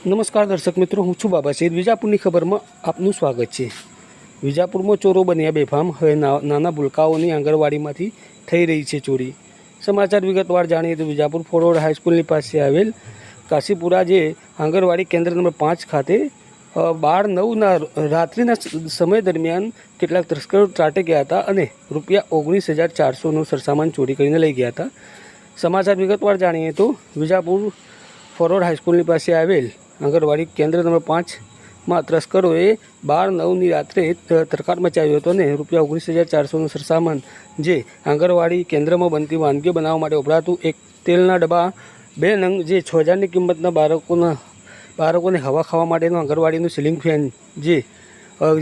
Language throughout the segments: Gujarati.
नमस्कार दर्शक मित्रों, हूँ छू बाबा सैद। विजापुरनी खबर में आपनु स्वागत है। विजापुर में चोरो बन्या बेफाम। हवे नाना भूलकाओनी आंगणवाड़ी थई रही है चोरी। समाचार विगतवार जाणीए तो विजापुर फॉरवर्ड हाईस्कूल पास आवेल काशीपुरा जे आंगणवाड़ी केन्द्र नंबर 5 खाते 12/9 रात्रिना समय दरमियान केटलाक तस्करो ત્રાટે ગયા હતા અને ₹19,400નું સરસામાન ચોરી કરીને લઈ ગયા હતા। समाचार विगतवार जाणीए तो विजापुर फॉरवर्ड हाईस्कूल पास आवेल आंगणवाड़ी केन्द्र नंबर 5 में तस्करोए 12/9 रात्रे तरकाट मचाव्यो हतो ने ₹19,400નું सरसामान जे आंगणवाड़ी केन्द्र में बनती वानगीओ बनाववा माटे वपरातुं एक तेलना डब्बा 2 नंग जे 6,000 किंमतना बाळकोने हवा खावा माटेनो आंगणवाड़ीनुं सीलिंग फेन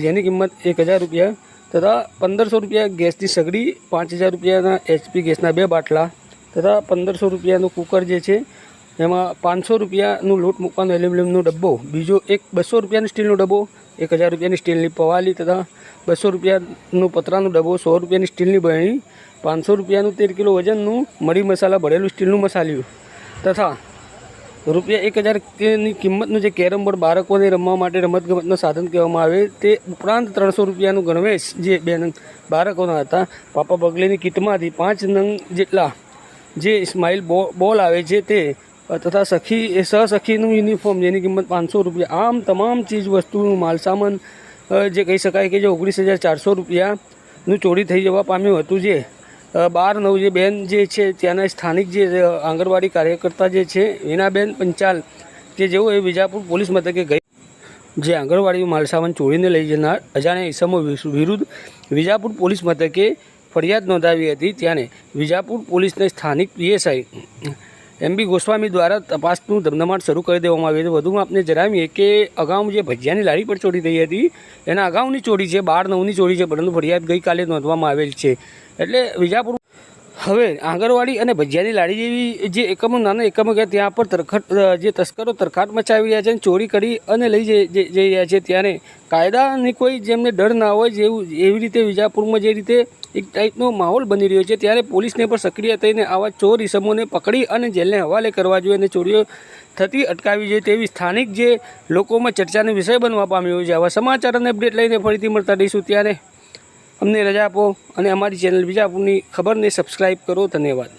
जेनी किंमत ₹1,000 तथा ₹1,500 गैसनी सगड़ी 5,000 रुपयाना HP गैसना 2 बाटला तथा ₹1,500 कूकर जे छे एमां ₹500 लोट मूकवानो एल्युमिनियमनो डब्बो, बीजो एक ₹200 स्टीलनो डब्बो, ₹1,000 स्टीलनी पवाली तथा ₹200 पतरानो डब्बो, ₹100 स्टीलनी बरणी, ₹500 13 किलो वजननु मरी मसाला भरेलू स्टीलनु मसालियुं तथा ₹1,000 की किंमतनु जे केरम बोर्ड बाळकोने रमवा माटे रमतगमतनो साधन कहेवामां आवे ते उपरांत ₹300 गणवेश जे 2 नंग बाळकोना हता। पापा बगलेनी किटमांथी 5 नंग जेटला जे स्माइल बॉल आवे छे ते तथा सहसखीનું યુનિફોર્મ જેની કિંમત ₹500 આમ તમામ ચીજ વસ્તુનું માલસામાન જે કહી શકાય કે જે ₹19,400નું ચોરી થઈ જવા પામ્યું હતું। જે 12/9 જે બેન જે છે ત્યાંના સ્થાનિક જે આંગણવાડી કાર્યકર્તા જે છે વીણાબેન પંચાલ કે જેઓ એ વિજાપુર પોલીસ મથકે ગઈ જે આંગણવાડી માલસામાન ચોરીને લઈ જનાર અજાણ્યા ઇસમો વિરુદ્ધ વિજાપુર પોલીસ મથકે ફરિયાદ નોંધાવી હતી। ત્યારે વિજાપુર પોલીસના સ્થાનિક PSI MB गोस्वामी द्वारा तपासનું ધમધમાટ શરૂ કરી દેવામાં આવી છે। વધુમાં આપને જણાવીએ કે અગાઉ જે ભજીયાની લારી પર ચોરી થઈ હતી એના અગાઉની ચોરી છે, 12/9ની ચોરી છે, પરંતુ ફરિયાદ ગઈકાલે નોંધવામાં આવેલ છે। એટલે વિજાપુર હવે આંગણવાડી અને ભજીયાની લારી જેવી જે એકમો નાના એકમો ગયા ત્યાં પર જે તસ્કરો તરખાટ મચાવી રહ્યા છે અને ચોરી કરી અને લઈ જઈ રહ્યા છે। ત્યારે કાયદાની કોઈ જેમને ડર ના હોય જેવું એવી રીતે વિજાપુરમાં જે રીતે એક ટાઈપનો માહોલ બની રહ્યો છે ત્યારે પોલીસને પણ સક્રિય થઈને આવા ચોર ઇસમોને પકડી અને જેલને હવાલે કરવા જોઈએ અને ચોરીઓ થતી અટકાવી જોઈએ તેવી સ્થાનિક જે લોકોમાં ચર્ચાનો વિષય બનવા પામ્યો છે। આવા સમાચાર અને અપડેટ લઈને ફરીથી મળતા રહીશું। ત્યારે અમને રજા આપો અને અમારી ચેનલ વિજાપુરની ખબરને સબસ્ક્રાઈબ કરો। ધન્યવાદ।